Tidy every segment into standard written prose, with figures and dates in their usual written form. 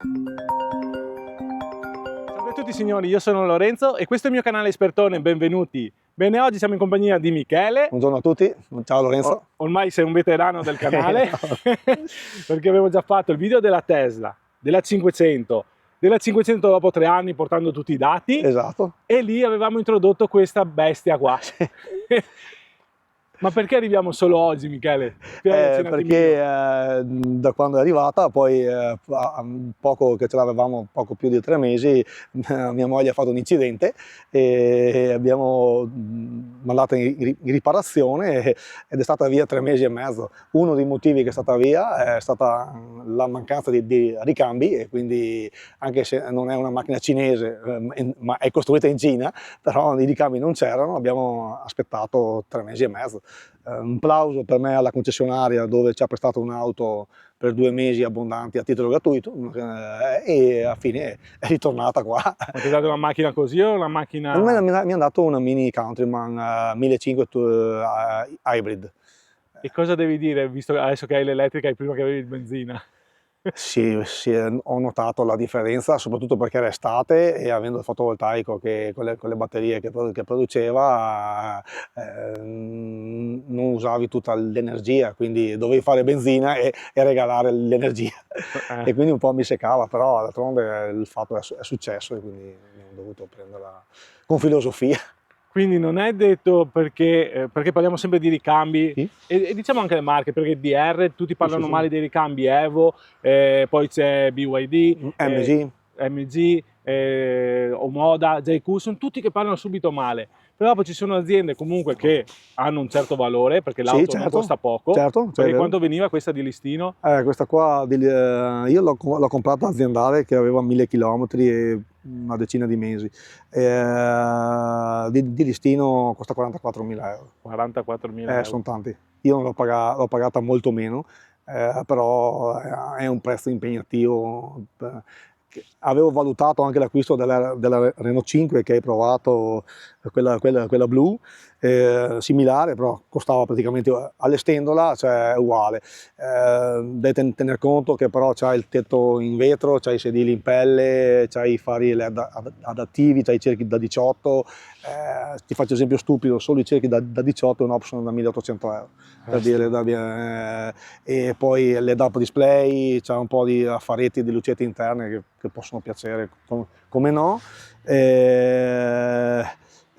Salve a tutti signori, io sono Lorenzo e questo è il mio canale Espertone, benvenuti. Bene, oggi siamo in compagnia di Michele. Buongiorno a tutti, ciao Lorenzo. Ormai sei un veterano del canale perché avevo già fatto il video della Tesla, della 500, della 500 dopo 3 anni portando tutti i dati. Esatto. E lì avevamo introdotto questa bestia qua. Ma perché arriviamo solo oggi, Michele? Spiegaci un Perché attimino. da quando è arrivata, poi poco che ce l'avevamo, poco più di 3 mesi, mia moglie ha fatto un incidente e abbiamo mandato in riparazione ed è stata via 3 mesi e mezzo. Uno dei motivi che è stata via è stata la mancanza di ricambi, e quindi anche se non è una macchina cinese ma è costruita in Cina, però i ricambi non c'erano, abbiamo aspettato 3 mesi e mezzo. Un plauso per me alla concessionaria dove ci ha prestato un'auto per 2 mesi abbondanti a titolo gratuito, e alla fine è ritornata qua. Ma ti ha dato una macchina così o una macchina... Mi ha dato una Mini Countryman 1500 Hybrid. E cosa devi dire, visto che adesso che hai l'elettrica e prima che avevi il benzina? Sì, ho notato la differenza, soprattutto perché era estate e avendo il fotovoltaico che con le batterie che produceva non usavi tutta l'energia, quindi dovevi fare benzina e regalare l'energia e quindi un po' mi seccava, però d'altronde il fatto è successo e quindi abbiamo dovuto prenderla con filosofia. Quindi non è detto perché parliamo sempre di ricambi, Sì? e diciamo anche le marche, perché DR tutti parlano Sì. male dei ricambi, Evo, poi c'è BYD, MG. MG, Omoda, JQ, sono tutti che parlano subito male. Però poi ci sono aziende comunque che hanno un certo valore, perché l'auto Sì, non certo, costa poco. certo, Perché quanto veniva questa di listino? Questa qua io l'ho comprata aziendale che aveva 1000 km e una decina di mesi. Di listino costa 44.000 euro. 44.000 euro. Sono tanti. Io l'ho pagata molto meno, però è un prezzo impegnativo. Avevo valutato anche l'acquisto della Renault 5 che hai provato, quella blu, similare, però costava praticamente, allestendola, cioè uguale. Devi tener conto che però c'hai il tetto in vetro, c'hai i sedili in pelle, c'hai i fari LED adattivi, c'hai i cerchi da 18, ti faccio esempio stupido, solo i cerchi da 18 è un option da 1800 euro, per dire, e poi l'ED-up display, c'è un po' di affaretti, di lucetti interne che possono piacere, come no. È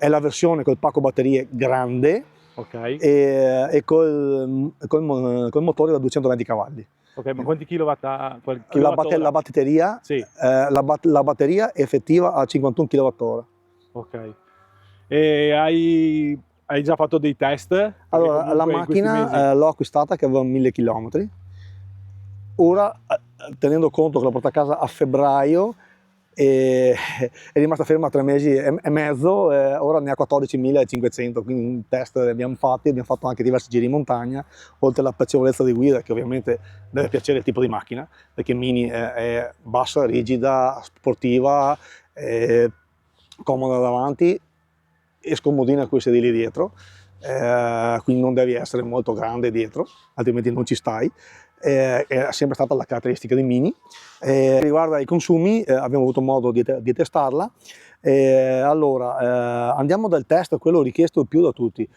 la versione col pacco batterie grande, Okay. e col motore da 220 cavalli. Ok, ma quanti kilowatt ha? La batteria, Sì. la batteria è effettiva a 51 kWh. Ok. E hai già fatto dei test? Perché Allora, la comunque in questi mesi... macchina l'ho acquistata che aveva 1000 km. Ora, tenendo conto che l'ho portata a casa a febbraio, è rimasta ferma 3 mesi e mezzo, ora ne ha 14.500, quindi un test abbiamo fatto anche diversi giri in montagna, oltre alla piacevolezza di guida, che ovviamente deve piacere il tipo di macchina, perché Mini è bassa, rigida, sportiva, comoda davanti e scomodina con i sedili dietro, quindi non devi essere molto grande dietro, altrimenti non ci stai. È sempre stata la caratteristica di Mini. Riguardo ai consumi, abbiamo avuto modo di testarla. Allora, andiamo dal test, quello richiesto più da tutti,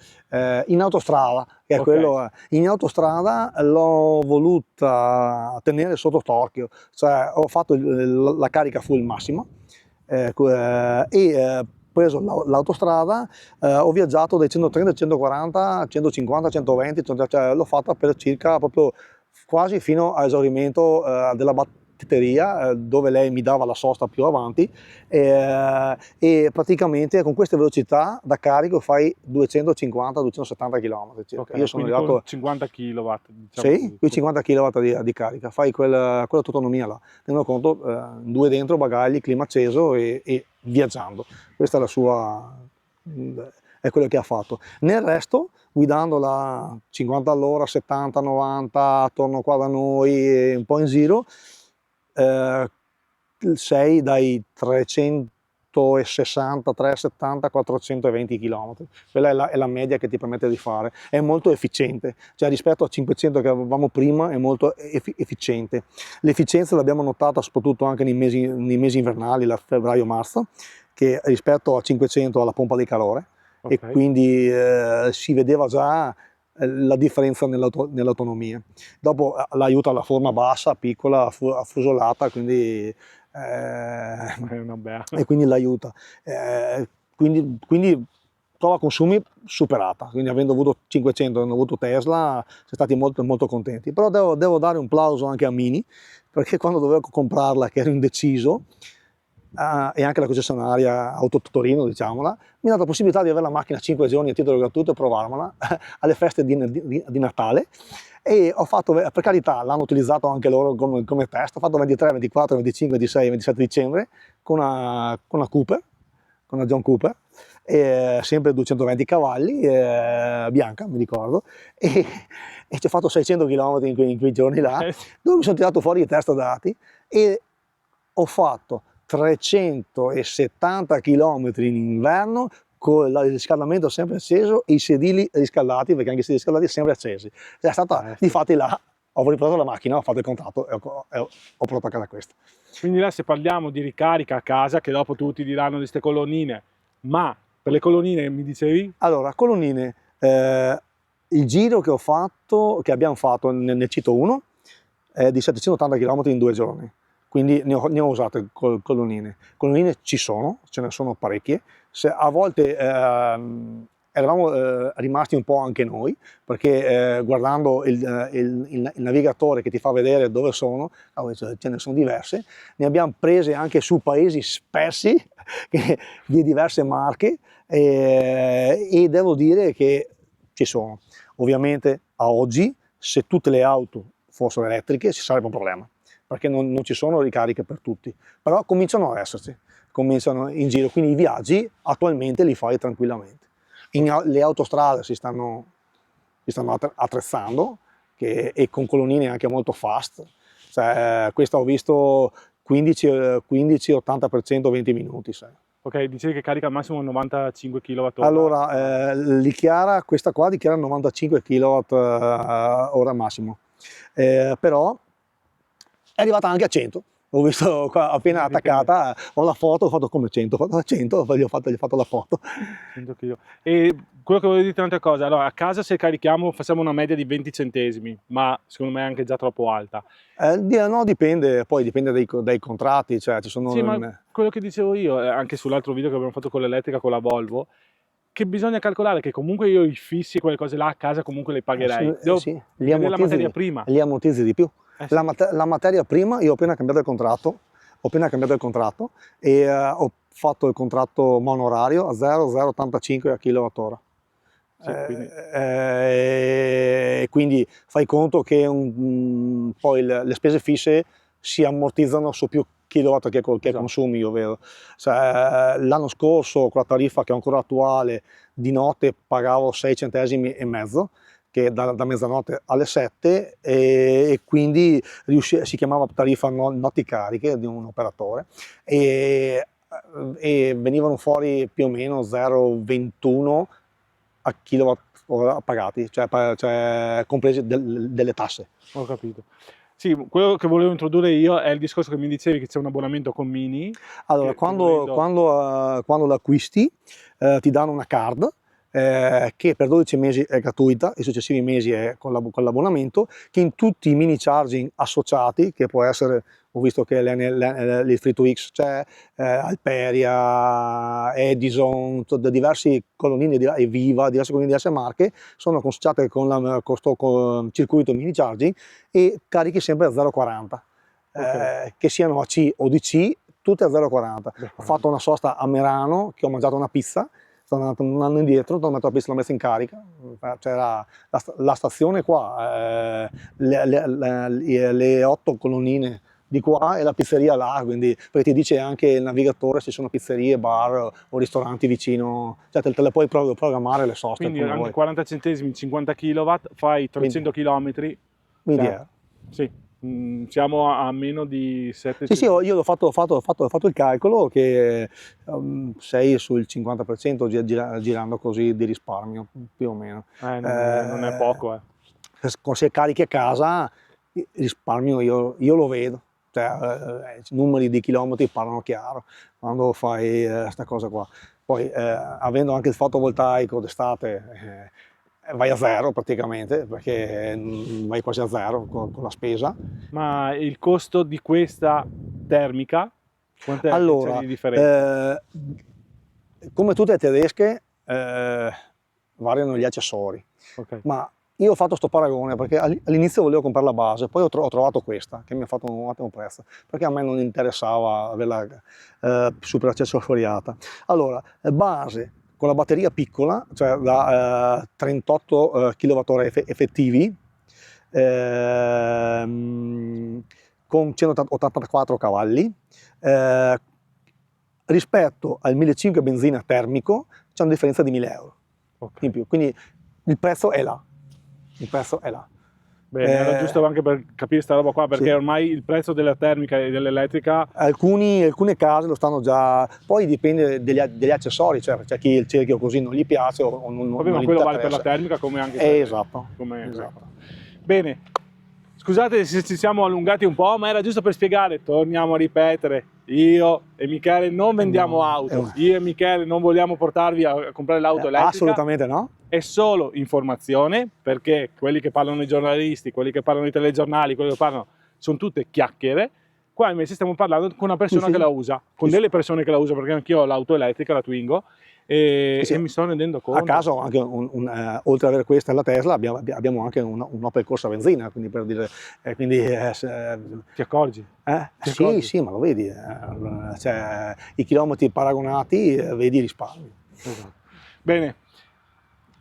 in autostrada, che è quello, in autostrada l'ho voluta tenere sotto torchio, cioè ho fatto la carica full massima, preso l'autostrada, ho viaggiato dai 130, 140, 150, 120, cioè l'ho fatta per circa proprio quasi fino a esaurimento della batteria, dove lei mi dava la sosta più avanti, e praticamente con queste velocità da carico fai 250-270 km. Okay, Io sono quindi arrivato con 50 kW, diciamo sì, qui 50 kW di carica, fai quella tua autonomia là, tenendo conto, 2 dentro, bagagli, clima acceso e viaggiando. Questa è la sua, è quello che ha fatto. Nel resto, guidandola 50 all'ora, 70, 90, attorno qua da noi, un po' in giro, sei dai 300 360, 370, 420 km. Quella è la media che ti permette di fare. È molto efficiente, cioè rispetto a 500 che avevamo prima è molto efficiente. L'efficienza l'abbiamo notata soprattutto anche nei mesi invernali, da febbraio-marzo, che rispetto a 500 alla pompa di calore, e quindi si vedeva già la differenza nell'autonomia. Dopo l'aiuta la forma bassa, piccola, affusolata, quindi e quindi l'aiuta. Quindi prova consumi superata, quindi avendo avuto 500, avendo avuto Tesla, siamo stati molto, molto contenti. Però devo dare un plauso anche a Mini, perché quando dovevo comprarla, che ero indeciso, e anche la concessionaria Auto Torino, diciamola, mi ha dato la possibilità di avere la macchina 5 giorni a titolo gratuito e provarmela alle feste di Natale. E ho fatto, per carità, l'hanno utilizzato anche loro come test. Ho fatto 23, 24, 25, 26, 27 dicembre con una Cooper, con una John Cooper, sempre 220 cavalli, bianca, mi ricordo, e ci ho fatto 600 km in quei giorni là, dove mi sono tirato fuori i test dati e ho fatto 370 km in inverno con il riscaldamento sempre acceso e i sedili riscaldati, perché anche i sedili riscaldati sempre accesi. È stata, difatti là, ho ripreso la macchina, ho fatto il contratto e ho portato a casa questo. Quindi là, se parliamo di ricarica a casa, che dopo tutti diranno di queste colonnine, ma per le colonnine mi dicevi? Allora, colonnine, il giro che abbiamo fatto nel Cito 1 è di 780 km in 2 giorni. Quindi ne ho usate colonnine. Colonnine ce ne sono parecchie. A volte eravamo rimasti un po' anche noi, perché guardando il navigatore che ti fa vedere dove sono, ce ne sono diverse, ne abbiamo prese anche su paesi spersi di diverse marche, e devo dire che ci sono. Ovviamente a oggi, se tutte le auto fossero elettriche, ci sarebbe un problema, perché non ci sono ricariche per tutti, però cominciano ad esserci, cominciano in giro, quindi i viaggi attualmente li fai tranquillamente. Le autostrade si stanno attrezzando, e con colonnine anche molto fast, cioè, questa ho visto 15-80%, 20 minuti. Sai. Ok, dicevi che carica al massimo 95 kWh. Allora, questa qua dichiara 95 kWh massimo, però è arrivata anche a 100. Ho visto qua appena attaccata, ho la foto, ho fatto come 100, ho fatto 100, gli ho fatto la foto. 100 kg. E quello che volevo dirti un'altra cosa, allora a casa se carichiamo facciamo una media di 20 centesimi, ma secondo me è anche già troppo alta. No, dipende, poi dipende dai contratti, cioè ci sono... Sì, ma quello che dicevo io, anche sull'altro video che abbiamo fatto con l'elettrica, con la Volvo, che bisogna calcolare che comunque io i fissi e quelle cose là a casa comunque le pagherei. Devo vedere la materia prima. Li ammortizzi di più. Sì. La materia prima, io ho appena cambiato il contratto, e ho fatto il contratto monorario a 0,085 a kWh. Sì, quindi fai conto che poi le spese fisse si ammortizzano su più kilowatt che consumi, ovvero. Cioè, l'anno scorso con la tariffa che è ancora attuale di notte pagavo 6 centesimi e mezzo, che da mezzanotte alle 7, e quindi si chiamava tariffa notti cariche di un operatore, e venivano fuori più o meno 0,21 a kilowatt pagati, cioè compresi delle tasse. Ho capito. Sì, quello che volevo introdurre io è il discorso che mi dicevi che c'è un abbonamento con Mini. Allora, quando l'acquisti ti danno una card, che per 12 mesi è gratuita, i successivi mesi è con l'abbonamento, che in tutti i mini charging associati, che può essere, ho visto che il Free2X c'è, Alperia, Edison, diverse colonnine e Viva, diverse colonnine di diverse marche, sono associate con questo circuito mini charging, e carichi sempre a 0,40, che siano AC o DC, tutte a 0,40. Ho fatto una sosta a Merano, che ho mangiato una pizza, sono andato un anno indietro, ho messo la pista, l'ho messa in carica, c'era la stazione qua, le 8 colonnine di qua e la pizzeria là, quindi, perché ti dice anche il navigatore se sono pizzerie, bar o ristoranti vicino, cioè te le puoi programmare le soste. Quindi anche 40 centesimi, 50 kW, fai 300 km. Quindi sì, Siamo a meno di 7 Sì, io ho fatto il calcolo che sei sul 50% girando così di risparmio, più o meno. Non è poco. Se carichi a casa, il risparmio io lo vedo. Cioè, i numeri di chilometri parlano chiaro quando fai questa cosa qua. Poi, avendo anche il fotovoltaico d'estate, vai a zero praticamente, perché vai quasi a zero con la spesa. Ma il costo di questa termica, quant'è Allora, che c'è di differenza? come tutte le tedesche, variano gli accessori. Okay. Ma io ho fatto questo paragone perché all'inizio volevo comprare la base, poi ho trovato questa che mi ha fatto un ottimo prezzo, perché a me non interessava averla super accessoriata. Allora, base con la batteria piccola, cioè da 38 kWh effettivi, con 184 cavalli, rispetto al 1500 benzina termico c'è una differenza di 1000 euro in più, quindi il prezzo è là. Il prezzo è là. Bene, era giusto anche per capire sta roba qua, perché sì. ormai il prezzo della termica e dell'elettrica... Alcune case lo stanno già... Poi dipende degli accessori, cioè c'è chi il cerchio così non gli piace o non Vabbè, ma quello vale per la termica come anche per... Esatto. Esatto. Bene, scusate se ci siamo allungati un po', ma era giusto per spiegare, torniamo a ripetere, io e Michele non vendiamo auto, io e Michele non vogliamo portarvi a comprare l'auto elettrica. Assolutamente no. È solo informazione, perché quelli che parlano i giornalisti, quelli che parlano i telegiornali, quelli che parlano sono tutte chiacchiere. Qua invece stiamo parlando con una persona che la usa, con delle persone che la usano, perché anch'io ho l'auto elettrica, la Twingo, e mi sto rendendo conto. A caso, anche oltre ad avere questa e la Tesla, abbiamo anche un Opel Corsa benzina, quindi per dire... Ti accorgi? Sì, ma lo vedi, cioè, i chilometri paragonati, vedi i risparmi. Esatto. Bene.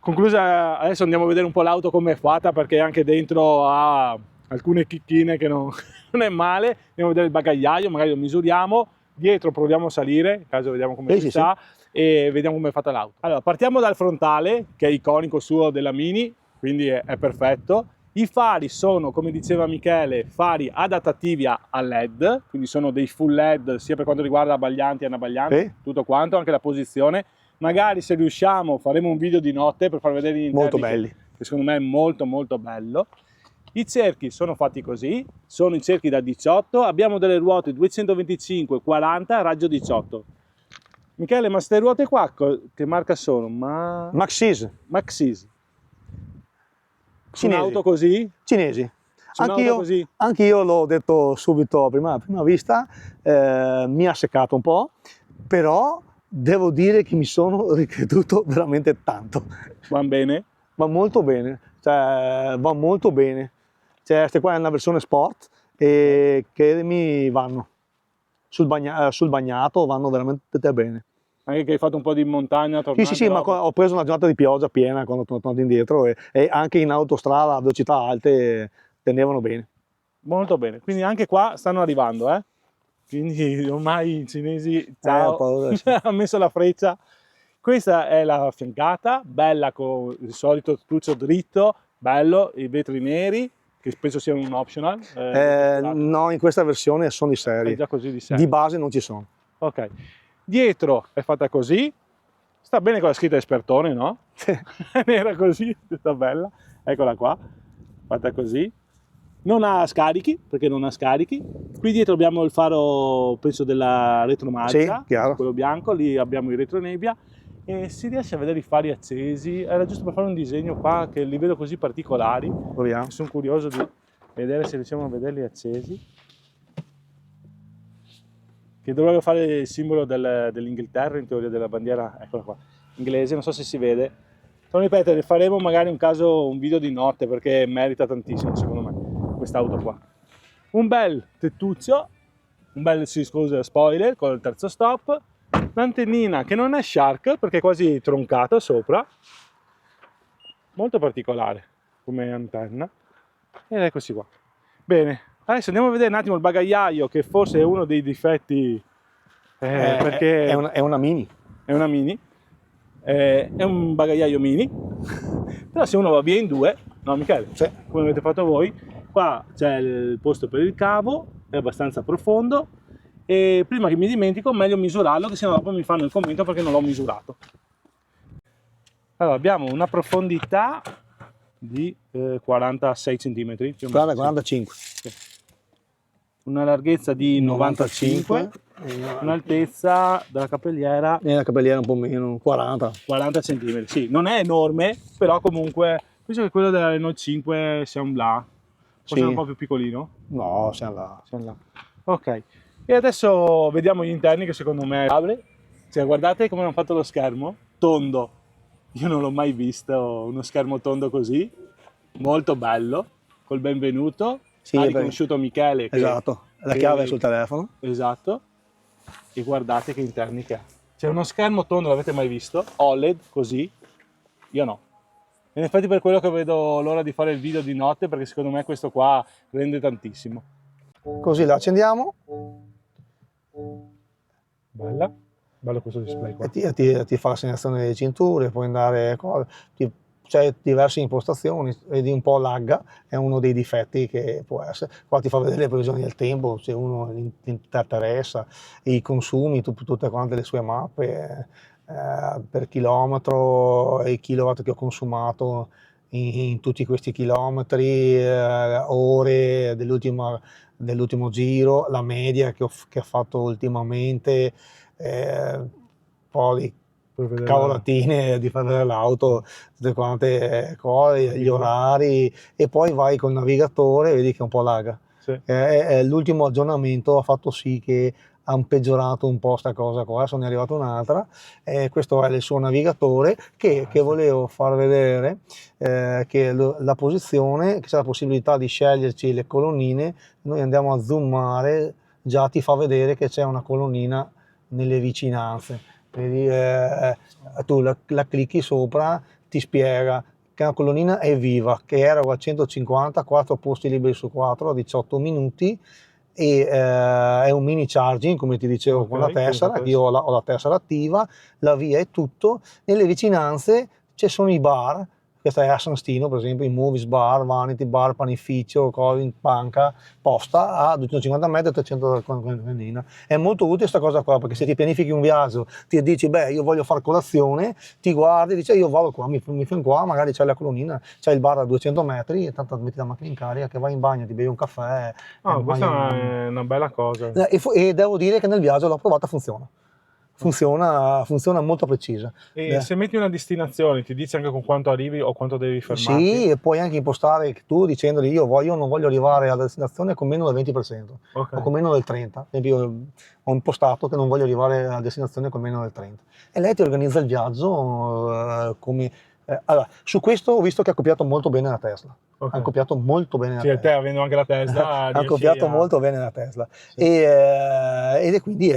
Conclusa, adesso andiamo a vedere un po' l'auto come è fatta, perché anche dentro ha alcune chicchine che non è male. Andiamo a vedere il bagagliaio, magari lo misuriamo, dietro proviamo a salire, in caso vediamo come si sta, e vediamo come è fatta l'auto. Allora, partiamo dal frontale, che è iconico suo della Mini, quindi è perfetto. I fari sono, come diceva Michele, fari adattativi a LED, quindi sono dei full LED sia per quanto riguarda abbaglianti e anabbaglianti, tutto quanto, anche la posizione. Magari se riusciamo faremo un video di notte per far vedere gli interni, molto belli, che secondo me è molto molto bello. I cerchi sono fatti così, sono i cerchi da 18, abbiamo delle ruote 225, 40, raggio 18. Michele, ma queste ruote qua che marca sono? Maxxis. Su un'auto così? Cinesi. Anche io l'ho detto subito a prima vista, mi ha seccato un po', però devo dire che mi sono ricreduto veramente tanto. Va bene? Va molto bene, cioè va molto bene. Cioè, questa qua è una versione sport e credimi vanno. Sul bagnato vanno veramente bene. Anche che hai fatto un po' di montagna? Sì, ma ho preso una giornata di pioggia piena quando sono tornato indietro e anche in autostrada a velocità alte tenevano bene. Molto bene, quindi anche qua stanno arrivando, Quindi ormai i cinesi, ciao, ha messo la freccia. Questa è la fiancata, bella con il solito tettuccio dritto, bello, i vetri neri, che penso siano un optional. No, in questa versione sono di serie. È già così di serie. Di base non ci sono. Ok. Dietro è fatta così, sta bene con la scritta Espertone, no? Nera così, sta bella. Eccola qua, fatta così. Non ha scarichi, perché non ha scarichi. Qui dietro abbiamo il faro, penso, della retromarcia, quello bianco, lì abbiamo il retronebbia e si riesce a vedere i fari accesi. Era giusto per fare un disegno qua che li vedo così particolari. Proviamo. Sono curioso di vedere se riusciamo a vederli accesi. Che dovrebbe fare il simbolo dell'Inghilterra, in teoria della bandiera, eccola qua, inglese, non so se si vede. Non ripetere, faremo magari un video di notte perché merita tantissimo secondo me quest'auto qua. Un bel tettuccio, un bel spoiler con il terzo stop, l'antennina che non è Shark perché è quasi troncata sopra, molto particolare come antenna, ed eccoci qua. Bene, adesso andiamo a vedere un attimo il bagagliaio, che forse è uno dei difetti, perché è una Mini. È una Mini, è un bagagliaio mini, però se uno va via in due, no Michele? Sì. Come avete fatto voi, Qua c'è il posto per il cavo, è abbastanza profondo, e prima che mi dimentico meglio misurarlo, che sennò dopo mi fanno il commento perché non l'ho misurato. Allora, abbiamo una profondità di 46 cm, più o meno. 45. Sì. Una larghezza di 95, un'altezza della cappelliera E la cappelliera un po' meno, 40. 40 cm. Sì, non è enorme, però comunque penso che quello della Renault 5 sia un là, forse Sì. è un po' più piccolino. No, siamo là. Siamo là. Ok, e adesso vediamo gli interni che secondo me apre. Cioè, guardate come hanno fatto lo schermo, tondo. Io non l'ho mai visto uno schermo tondo così, molto bello, col benvenuto. Sì, Ha riconosciuto Michele. Esatto, la chiave è sul telefono. Esatto. E guardate che interni che ha. C'è uno schermo tondo, l'avete mai visto? OLED, così? Io no. E in effetti per quello che vedo l'ora di fare il video di notte, perché secondo me questo qua rende tantissimo. Così la accendiamo Bella. Bello questo display qua. e ti fa la segnazione delle cinture, puoi andare, c'è diverse impostazioni, vedi un po' lagga, è uno dei difetti che può essere. Qua ti fa vedere le previsioni del tempo, se uno ti interessa, i consumi, tutte quante le sue mappe, per chilometro, i kilowatt che ho consumato in tutti questi chilometri, ore dell'ultimo giro, la media che ho fatto ultimamente, un po' di cavolatine di fare vedere l'auto, tutte quante cose, gli orari, e poi vai col navigatore e vedi che è un po' laga. Sì. L'ultimo aggiornamento ha fatto sì che hanno peggiorato un po' sta cosa qua, adesso ne è arrivata un'altra, questo è il suo navigatore che volevo far vedere, che la posizione, che c'è la possibilità di sceglierci le colonnine, noi andiamo a zoomare, già ti fa vedere che c'è una colonnina nelle vicinanze. Vedi, tu la clicchi sopra, ti spiega che una colonnina è viva, che era a 150, 4 posti liberi su 4 a 18 minuti, e è un mini charging, come ti dicevo, con la tessera, che io ho la tessera attiva, la via è tutto. Nelle vicinanze ci sono i bar, questa è a San Stino per esempio, i Movies Bar, Vanity Bar, Panificio, Banca, Posta, a 250 metri e 300 colonnina. È molto utile questa cosa qua, perché se ti pianifichi un viaggio, ti dici beh io voglio fare colazione, ti guardi, dici io vado qua, mi fermo qua, magari c'è la colonnina, c'è il bar a 200 metri, e tanto metti la macchina in carica, che vai in bagno, ti bevi un caffè. Questa è una bella cosa. E devo dire che nel viaggio l'ho provata, funziona molto precisa. E se metti una destinazione, ti dice anche con quanto arrivi o quanto devi fermarti? Sì, e puoi anche impostare tu dicendogli io non voglio arrivare alla destinazione con meno del 20%, o con meno del 30%. Per esempio, io ho impostato che non voglio arrivare alla destinazione con meno del 30%. E lei ti organizza il viaggio come... allora, su questo ho visto che ha copiato molto bene la Tesla. Ha copiato molto bene la Tesla. Te avendo anche la Tesla ha copiato molto bene la Tesla. Sì. Ed è quindi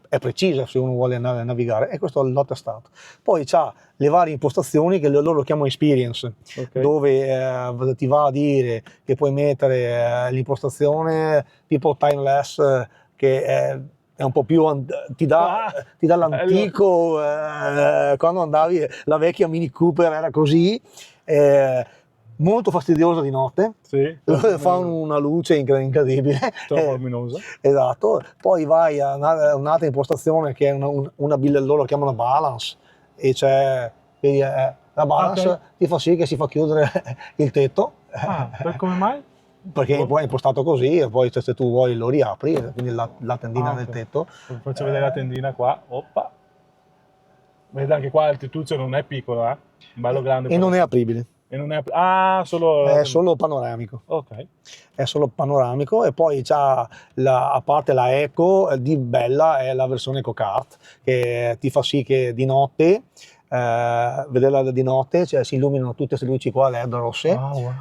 è precisa se uno vuole andare a navigare, e questo l'ho testato. Poi c'ha le varie impostazioni che loro chiamano experience, dove ti va a dire che puoi mettere l'impostazione tipo timeless, che è un po' più ti dà l'antico, quando andavi, la vecchia Mini Cooper era così, molto fastidiosa di notte, sì, fa una luce incredibile, troppo luminosa. Esatto. Poi vai a un'altra impostazione che è una loro chiamano balance, e c'è la balance ti fa sì che si fa chiudere il tetto. Come mai? Perché poi è impostato così, e poi se tu vuoi lo riapri, quindi la tendina del tetto. Faccio vedere la tendina qua. Oppa. Vedete anche qua l'altitudine non è piccola, bello grande. E non è apribile. E non è solo... È solo panoramico. Ok. È solo panoramico, e poi c'ha a parte la Eco, di bella è la versione EcoKart, che ti fa sì che di notte, vederla di notte, cioè si illuminano tutte queste luci qua LED rosse. Wow.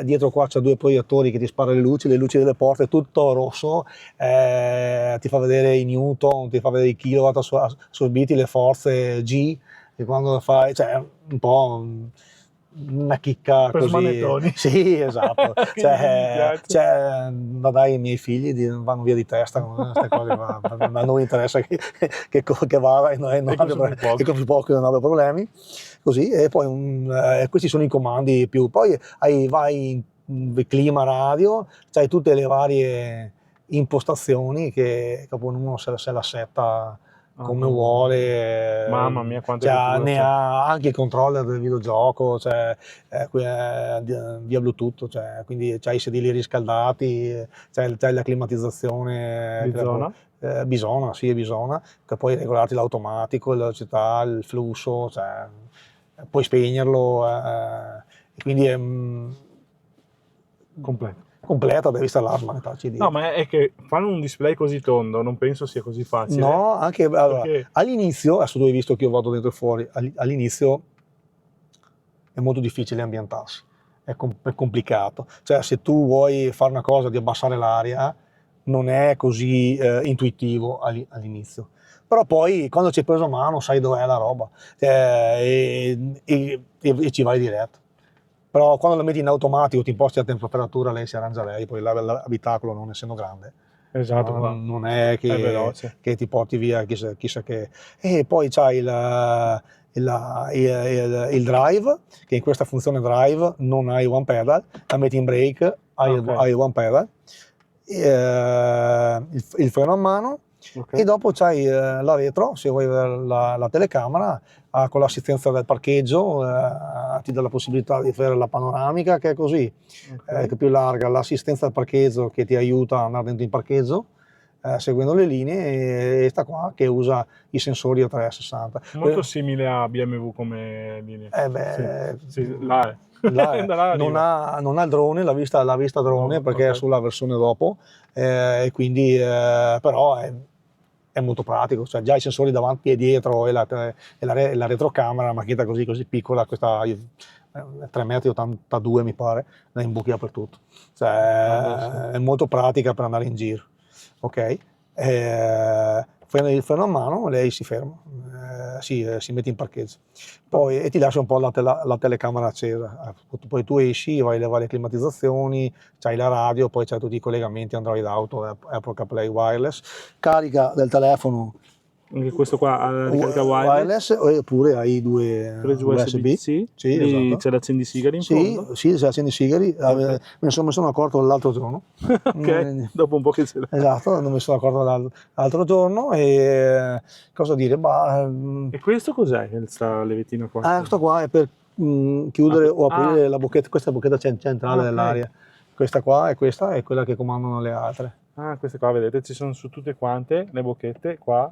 Dietro qua c'ha 2 proiettori che ti sparano le luci delle porte, tutto rosso, ti fa vedere i newton, ti fa vedere i kilowatt assorbiti, le forze G, e quando fai, cioè un po' una chicca per così. Smanettoni. Sì, esatto. Dai, i miei figli vanno via di testa con queste cose, ma a noi interessa che vada e che consumi poco, non abbia problemi. Così, e poi questi sono i comandi più. Poi vai clima, radio, c'hai tutte le varie impostazioni che ognuno se la setta come vuole. Mamma mia, quante cioè, cotture ne c'è. ha anche il controller del videogioco, cioè, via Bluetooth, cioè, quindi c'hai i sedili riscaldati, c'hai la climatizzazione Bizona? Bisona, sì, è Bisona, che puoi regolarti l'automatico, la velocità, il flusso, cioè, puoi spegnerlo, e quindi è Completo. completa, devi installarla, metà CD. No, ma è che fare un display così tondo non penso sia così facile. No, anche allora, Perché? all'inizio, adesso tu hai visto che io vado dentro e fuori, all'inizio è molto difficile ambientarsi, è complicato. Cioè, se tu vuoi fare una cosa di abbassare l'aria, non è così intuitivo all'inizio. Però poi, quando ci hai preso mano, sai dov'è la roba, e ci vai diretto. Però quando la metti in automatico, ti imposti la temperatura, lei si arrangia lei, poi l'abitacolo, non essendo grande, Esatto, no, qua. non è È veloce. che ti porti via chissà che. E poi c'hai il drive, che in questa funzione drive non hai one pedal, la metti in brake, hai one pedal, il freno a mano, Okay. e dopo c'hai la retro, se vuoi vedere la telecamera, con l'assistenza del parcheggio, ti dà la possibilità di fare la panoramica, che è così, che è più larga, l'assistenza al parcheggio che ti aiuta ad andare dentro in parcheggio, seguendo le linee, e sta qua che usa i sensori a 360. Molto simile a BMW come linea. Beh, Sì, là è. non ha il drone, l'ha vista drone, No, perché è sulla versione dopo, e quindi però è molto pratico, cioè già i sensori davanti e dietro, e la retrocamera, una macchinetta così piccola, questa 3,82 m mi pare, la imbuchi dappertutto, cioè è molto pratica per andare in giro, ok? Il freno a mano, lei si ferma, si mette in parcheggio, poi, e ti lascia un po' la telecamera accesa, poi tu esci, vai alle varie climatizzazioni, c'hai la radio, poi c'hai tutti i collegamenti Android Auto, Apple CarPlay wireless, carica del telefono Anche questo qua ha la ricarica wireless, oppure hai due preso USB. USB-C, Sì, lì esatto. c'è l'accendisigari in Sì, fondo. sì, se accendi i sigari, me ne sono accorto l'altro giorno. Ok, dopo un po' che ce l'ha. Esatto, non mi sono accorto l'altro giorno, e cosa dire, E questo cos'è, questa levettina qua? questo qua è per chiudere o aprire la bocchetta, questa è la bocchetta centrale dell'aria. Questa qua e questa è quella che comandano le altre. Ah, queste qua, vedete, ci sono su tutte quante le bocchette, qua.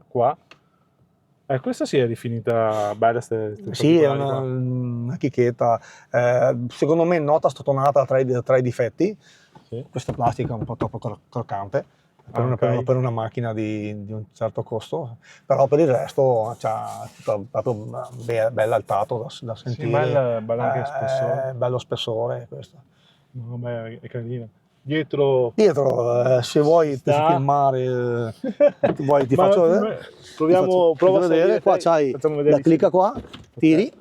Questa sì è rifinita bella, Sì, è una chicchetta, secondo me nota stottonata tra i difetti. Sì. Questa plastica è un po' troppo croccante per una macchina di un certo costo, però per il resto c'ha proprio bella il tatto da sentire. Sì, bello anche il spessore. Bello spessore questo. No, beh, è carino. Dietro, se vuoi filmare, ti faccio vedere. prova a vedere. Qua c'hai la clicca qua, tiri,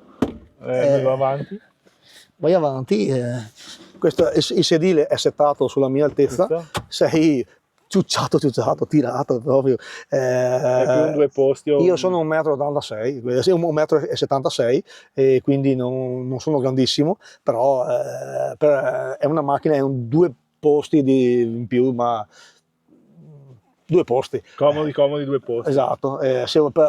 vai avanti. vai avanti. Questo, il sedile è settato sulla mia altezza, sei ciucciato, tirato proprio. È più un due posti. Io sono 1,86 m, 1,76 m, e quindi non sono grandissimo, però è una macchina, è un due posti in più, ma due posti. Comodi, due posti. Esatto,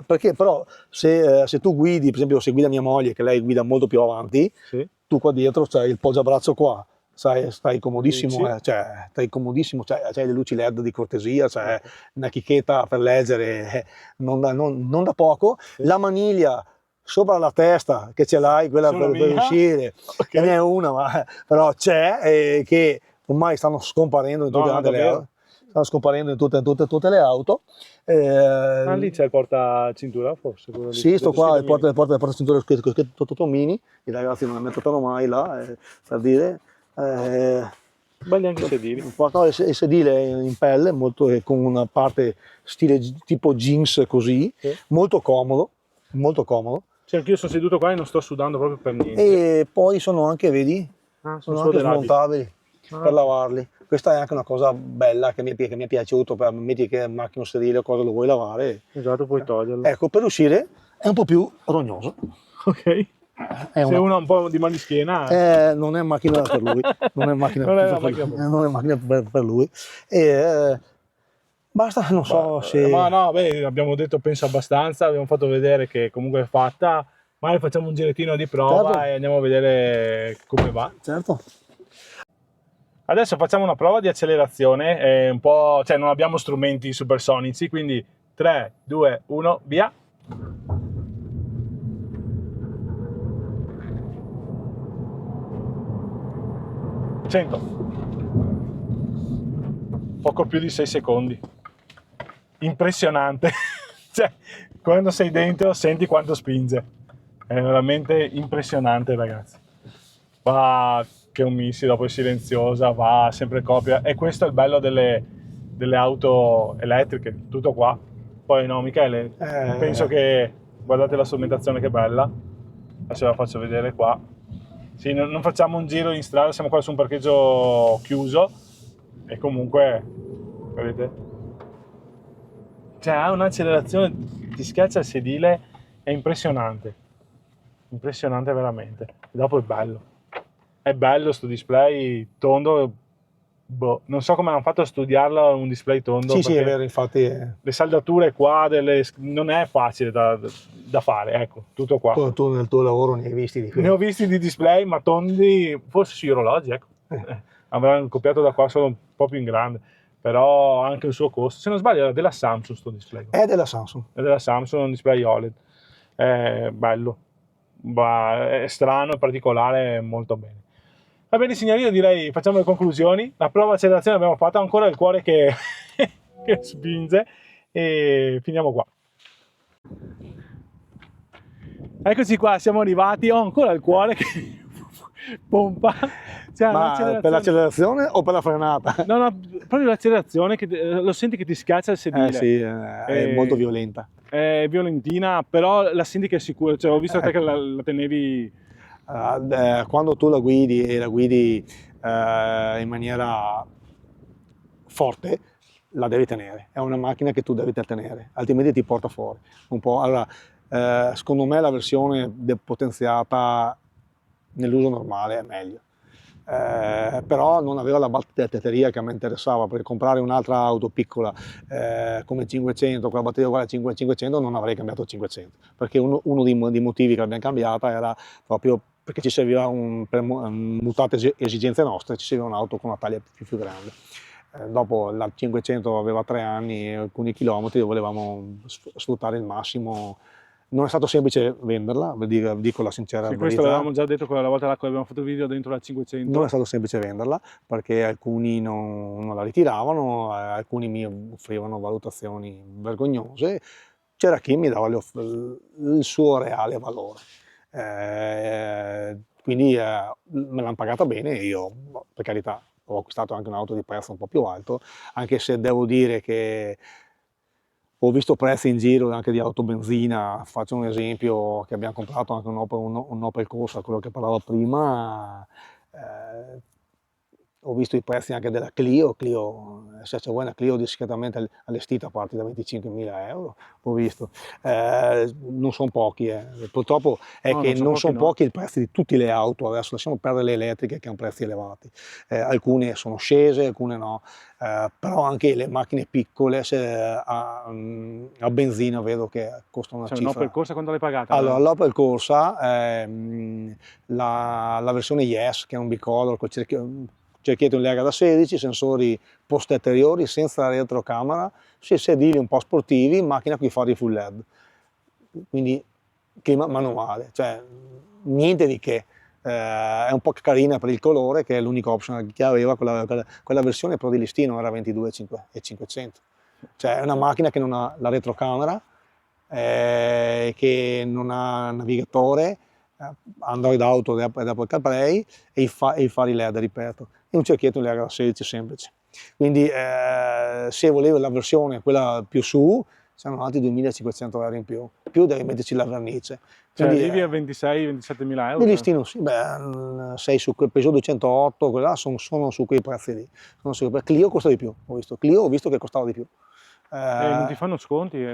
perché però se tu guidi, per esempio se guida mia moglie, che lei guida molto più avanti, sì, tu qua dietro c'hai il poggiabraccio qua, stai comodissimo, stai comodissimo, c'hai le luci LED di cortesia, c'è una chicchetta per leggere, non da poco, la maniglia sopra la testa che ce l'hai, quella per uscire, che ne è una, però c'è, che ormai stanno scomparendo in tutte le auto. Stanno scomparendo in tutte le auto. Lì c'è il portacintura forse? Sì, sto qua, il portacintura tutto mini, i ragazzi non ne mettono mai là, per dire. Belli anche i sedili. Il sedile in pelle, con una parte stile tipo jeans così, molto comodo, molto comodo. Sì, anch'io sono seduto qua e non sto sudando proprio per niente. E poi sono anche, vedi, sono anche smontabili per lavarli. Questa è anche una cosa bella che mi è piaciuto, per metti che macchina sedile o cosa lo vuoi lavare. Esatto, puoi toglierlo. Ecco, per uscire è un po' più rognoso. Ok. È Se una- uno ha un po' di mal di schiena, non è macchina per lui, non è macchina, Non è una per, macchina per- non è macchina per lui. E, basta, non so ma se... no, beh, abbiamo detto penso abbastanza, abbiamo fatto vedere che comunque è fatta, magari facciamo un girettino di prova Certo. e andiamo a vedere come va. Certo. Adesso facciamo una prova di accelerazione, un po', cioè non abbiamo strumenti supersonici, quindi 3, 2, 1, via! 100. Poco più di 6 secondi. Impressionante. Cioè, quando sei dentro senti quanto spinge. È veramente impressionante, ragazzi. Va che un missile, dopo è silenziosa, va sempre coppia. E questo è il bello delle auto elettriche, tutto qua. Poi no, Michele, penso che... Guardate la strumentazione che bella. Adesso la faccio vedere qua. Sì, non facciamo un giro in strada, siamo qua su un parcheggio chiuso e comunque, vedete, cioè ha un'accelerazione, ti schiaccia il sedile, è impressionante veramente. E dopo è bello sto display tondo, boh, non so come hanno fatto a studiarlo un display tondo, Sì, sì, è perché vero, infatti le saldature qua non è facile da fare, ecco, tutto qua. tu nel tuo lavoro ne hai visti di Ne ho quelli. visti di display, ma tondi, forse sugli orologi, ecco. Avranno copiato da qua solo un po' più in grande, però anche il suo costo. Se non sbaglio era della Samsung sto display. È della Samsung. È della Samsung, un display OLED. È bello, è strano, è particolare, molto bene. Va bene signori, io direi facciamo le conclusioni. La prova di accelerazione l'abbiamo fatta, ancora il cuore che, che spinge e finiamo qua. Eccoci qua, siamo arrivati, ho ancora il cuore che pompa. Cioè, Ma per l'accelerazione o per la frenata? No, proprio l'accelerazione, che lo senti che ti schiaccia il sedile. Sì, è molto violenta. È violentina, però la senti che è sicura. Cioè, ho visto te che la tenevi... Quando tu la guidi e la guidi in maniera forte, la devi tenere. È una macchina che tu devi tenere, altrimenti ti porta fuori un po'. Allora, secondo me la versione depotenziata nell'uso normale è meglio. Però non aveva la batteria che a me interessava, perché comprare un'altra auto piccola come 500 con la batteria uguale a 500 non avrei cambiato il 500, perché uno dei motivi che l'abbiamo cambiata era proprio perché ci serviva per mutate esigenze nostre, ci serviva un'auto con una taglia più grande. Dopo la 500 aveva 3 anni e alcuni chilometri, volevamo sfruttare il massimo. Non è stato semplice venderla, dico la sincera Sì, verità. questo l'avevamo già detto quella volta là che abbiamo fatto il video dentro la 500. Non è stato semplice venderla perché alcuni non la ritiravano, alcuni mi offrivano valutazioni vergognose, c'era chi mi dava il suo reale valore. Quindi me l'hanno pagata bene e io, per carità, ho acquistato anche un'auto di prezzo un po' più alto, anche se devo dire che ho visto prezzi in giro anche di auto benzina. Faccio un esempio, che abbiamo comprato anche un Opel Corsa, quello che parlavo prima. Ho visto i prezzi anche della Clio, se c'è una Clio discretamente allestita parte da 25.000 euro, ho visto. Non sono pochi, purtroppo è No, che non sono no. pochi il prezzo di tutte le auto, adesso lasciamo perdere le elettriche che hanno prezzi elevati. Alcune sono scese, alcune no, però anche le macchine piccole a benzina vedo che costano una cifra. L'Opel Corsa quanto l'hai pagata? Allora, l'Opel Corsa, la versione Yes, che è un bicolor col cerchietto in lega da 16, sensori posteriori senza retrocamera, sedili un po' sportivi, macchina con i fari full LED, quindi clima manuale, cioè niente di che. È un po' carina per il colore, che è l'unica option che aveva, quella versione però di listino era 22.500, cioè è una macchina che non ha la retrocamera, che non ha navigatore, Android Auto ed Apple CarPlay e i fari LED, ripeto, e un cerchietto in lega 16 semplice. Quindi se volevi la versione quella più su, saranno altri 2.500 euro in più devi metterci la vernice. Cioè Quindi, arrivi a 26-27 mila euro? di listino sì, sei su quel peso 208, quella sono su quei prezzi lì. Clio costa di più, ho visto che costava di più. Non ti fanno sconti?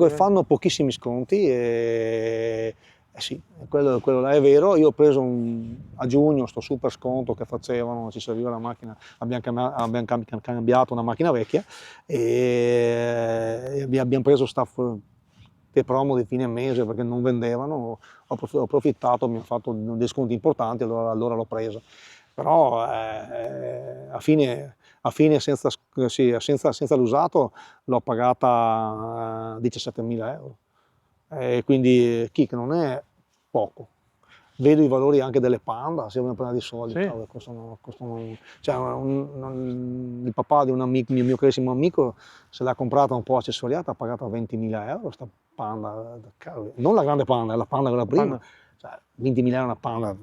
Fanno pochissimi sconti e Sì, quello là è vero. Io ho preso a giugno sto super sconto che facevano, ci serviva la macchina, abbiamo cambiato una macchina vecchia e abbiamo preso sta promo di fine mese perché non vendevano, ho approfittato, mi hanno fatto dei sconti importanti, allora l'ho presa. Però a fine senza l'usato l'ho pagata 17.000 euro. Quindi che non è poco. Vedo i valori anche delle Panda, se vogliamo parlare di soldi, Sì. cioè il papà di un amico, mio carissimo amico, se l'ha comprata un po' accessoriata, ha pagato 20.000 euro sta Panda, non la grande Panda, è la Panda quella prima, cioè, 20.000 euro una Panda,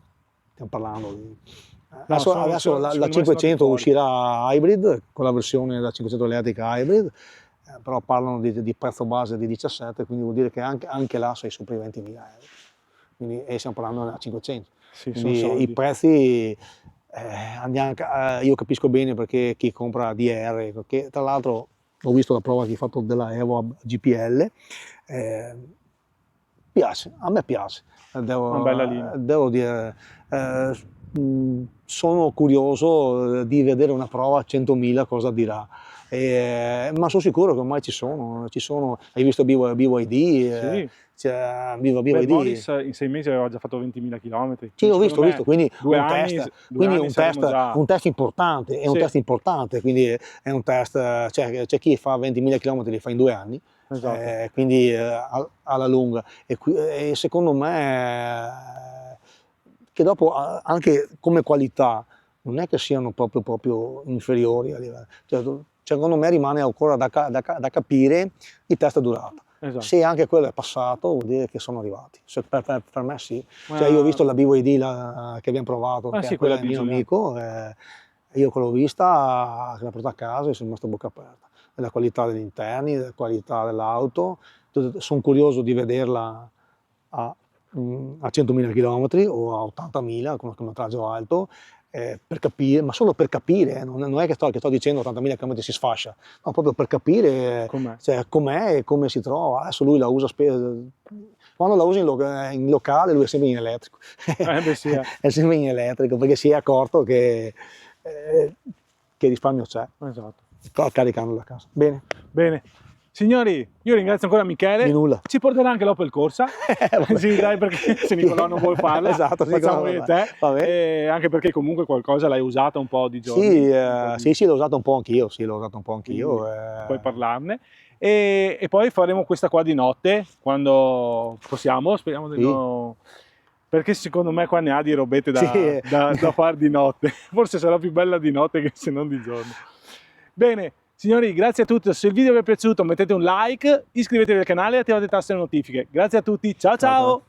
stiamo parlando di... Adesso la 500 uscirà hybrid, con la versione da 500 elettrica hybrid, però parlano di prezzo base di 17, quindi vuol dire che anche là sei sopra i 20.000 euro. Quindi, e stiamo parlando da 500. Sì, Quindi i prezzi, io capisco bene perché chi compra DR, perché tra l'altro ho visto la prova che hai fatto della Evo GPL, piace, a me piace, una bella linea. devo dire, sono curioso di vedere una prova a 100.000 cosa dirà. Ma sono sicuro che ormai ci sono, hai visto BYD? Sì. BYD. Morris in 6 mesi aveva già fatto 20.000 km. Sì, ho visto, quindi un test importante, è un test importante, quindi è un test, c'è chi fa 20.000 km li fa in 2 anni, esatto. quindi alla lunga, e secondo me che dopo anche come qualità non è che siano proprio inferiori a livello, cioè, secondo me rimane ancora da capire il test durata. Esatto. Se anche quello è passato vuol dire che sono arrivati, per me sì. Cioè, io ho visto la BYD che abbiamo provato, che sì, è quella del mio amico, io che l'ho vista, che l'ho portata a casa e sono rimasto a bocca aperta. La qualità degli interni, la qualità dell'auto, sono curioso di vederla a 100.000 km o a 80.000 con un chilometraggio alto, per capire, ma solo per capire, non è che sto dicendo 80.000 km si sfascia, ma proprio per capire com'è e come si trova. Adesso lui la usa quando la usa in locale lui è sempre in elettrico, sì, è sempre in elettrico perché si è accorto che risparmio c'è, esatto, caricando da casa. Bene. Signori, io ringrazio ancora Michele. Di nulla. Ci porterà anche l'Opel Corsa. Sì, dai, perché se Nicolò non vuole farla, esatto, facciamo io e te. Anche perché comunque qualcosa l'hai usata un po' di giorni. Sì, l'ho usato un po' anch'io. Puoi parlarne. E poi faremo questa qua di notte, quando possiamo, speriamo di no. Perché secondo me qua ne ha di robette da fare di notte. Forse sarà più bella di notte che se non di giorno. Bene. Signori, grazie a tutti, se il video vi è piaciuto mettete un like, iscrivetevi al canale e attivate le tasse e notifiche. Grazie a tutti, ciao ciao!